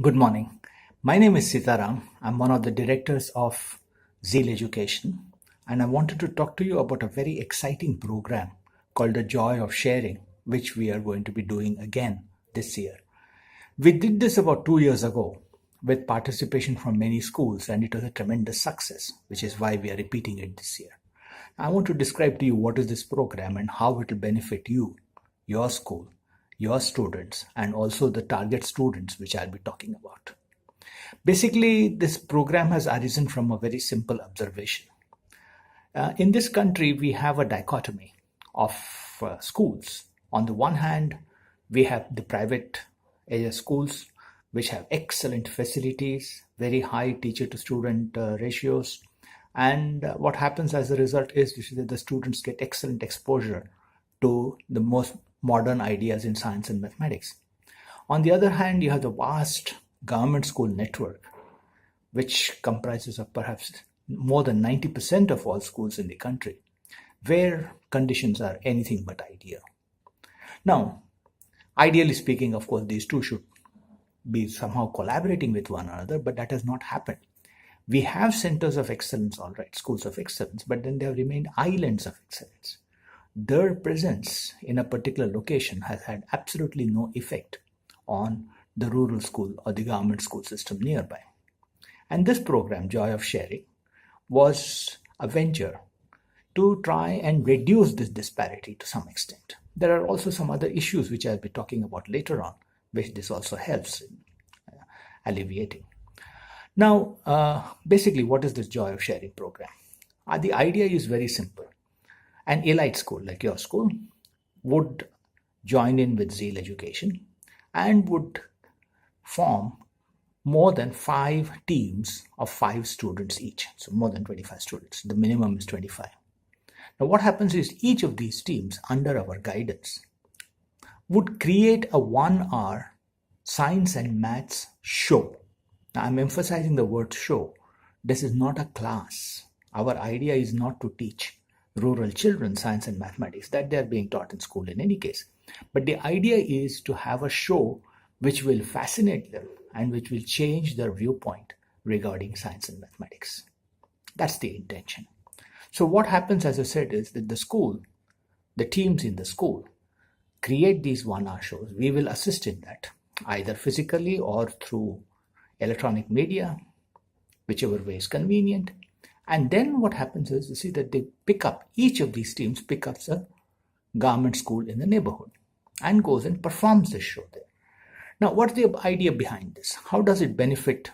Good morning. My name is Sitaram. I'm one of the directors of Zeal Education, and I wanted to talk to you about a very exciting program called The Joy of Sharing, which we are going to be doing again this year. We did this about 2 years ago with participation from many schools, and it was a tremendous success, which is why we are repeating it this year. I want to describe to you what is this program and how it will benefit you, your school, your students, and also the target students, which I'll be talking about. Basically, this program has arisen from a very simple observation. In this country, we have a dichotomy of schools. On the one hand, we have the private area schools, which have excellent facilities, very high teacher to student ratios. And what happens as a result is that the students get excellent exposure to the most modern ideas in science and mathematics. On the other hand, you have the vast government school network, which comprises of perhaps more than 90% of all schools in the country, where conditions are anything but ideal. Now, ideally speaking, of course, these two should be somehow collaborating with one another, but that has not happened. We have centers of excellence, all right, schools of excellence, but then they have remained islands of excellence. Their presence in a particular location has had absolutely no effect on the rural school or the government school system nearby. And this program, Joy of Sharing, was a venture to try and reduce this disparity to some extent. There are also some other issues which I'll be talking about later on, which this also helps in alleviating. Now, basically, what is this Joy of Sharing program? The idea is very simple. An elite school like your school would join in with Zeal Education and would form more than 5 teams of 5 students each. So more than 25 students. The minimum is 25. Now what happens is each of these teams under our guidance would create a 1-hour science and maths show. Now I'm emphasizing the word show. This is not a class. Our idea is not to teach rural children science and mathematics, that they are being taught in school in any case. But the idea is to have a show which will fascinate them and which will change their viewpoint regarding science and mathematics. That's the intention. So what happens, as I said, is that the teams in the school create these 1-hour shows. We will assist in that, either physically or through electronic media, whichever way is convenient. And then what happens is, you see that each of these teams pick up a government school in the neighborhood and goes and performs this show there. Now, what's the idea behind this? How does it benefit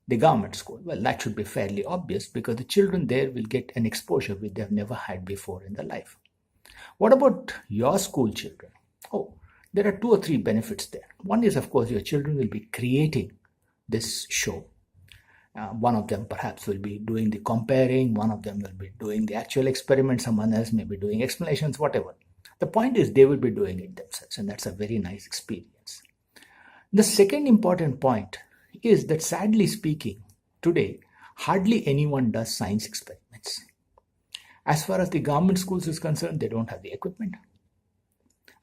the government school? Well, that should be fairly obvious because the children there will get an exposure which they have never had before in their life. What about your school children? Oh, there are 2 or 3 benefits there. One is, of course, your children will be creating this show. One of them perhaps will be doing the comparing, one of them will be doing the actual experiment, someone else may be doing explanations, whatever. The point is they will be doing it themselves, and that's a very nice experience. The second important point is that, sadly speaking, today hardly anyone does science experiments. As far as the government schools is concerned, they don't have the equipment.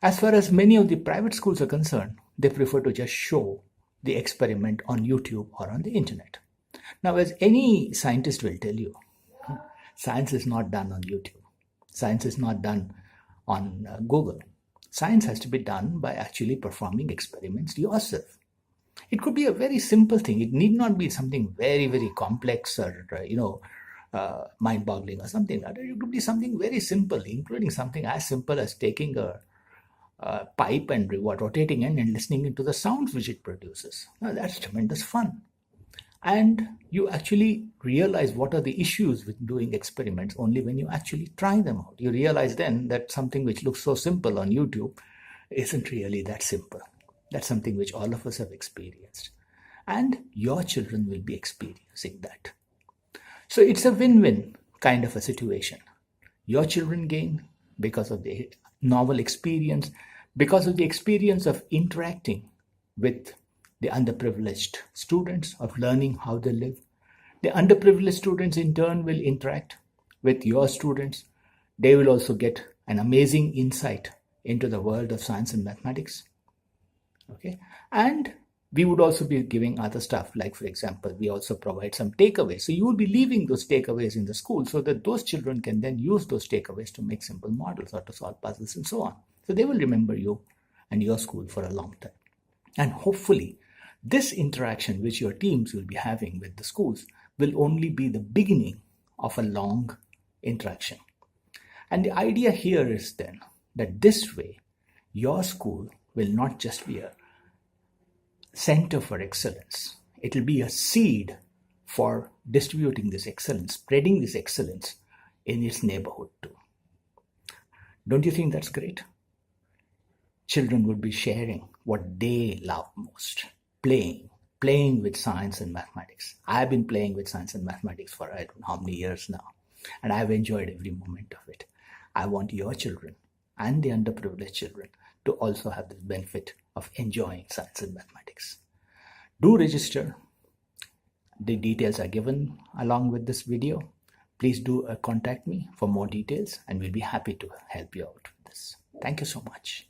As far as many of the private schools are concerned, they prefer to just show the experiment on YouTube or on the internet. Now, as any scientist will tell you, science is not done on YouTube. Science is not done on Google. Science has to be done by actually performing experiments yourself. It could be a very simple thing. It need not be something very, very complex or, mind-boggling or something like that. It could be something very simple, including something as simple as taking a pipe and rotating it and listening into the sounds which it produces. Now, that's tremendous fun. And you actually realize what are the issues with doing experiments only when you actually try them out. You realize then that something which looks so simple on YouTube isn't really that simple. That's something which all of us have experienced. And your children will be experiencing that. So it's a win-win kind of a situation. Your children gain because of the novel experience, because of the experience of interacting with the underprivileged students, of learning how they live. The underprivileged students in turn will interact with your students. They will also get an amazing insight into the world of science and mathematics. Okay, and We would also be giving other stuff, like, for example, we also provide some takeaways. So you will be leaving those takeaways in the school so that those children can then use those takeaways to make simple models or to solve puzzles and so on. So they will remember you and your school for a long time. And hopefully, this interaction which your teams will be having with the schools will only be the beginning of a long interaction. And the idea here is then that this way, your school will not just be a center for excellence. It will be a seed for distributing this excellence, spreading this excellence in its neighborhood too. Don't you think that's great? Children would be sharing what they love most, playing with science and mathematics. I've been playing with science and mathematics for I don't know how many years now, and I've enjoyed every moment of it. I want your children and the underprivileged children to also have the benefit of enjoying science and mathematics. Do register. The details are given along with this video. Please do contact me for more details, and we'll be happy to help you out with this. Thank you so much.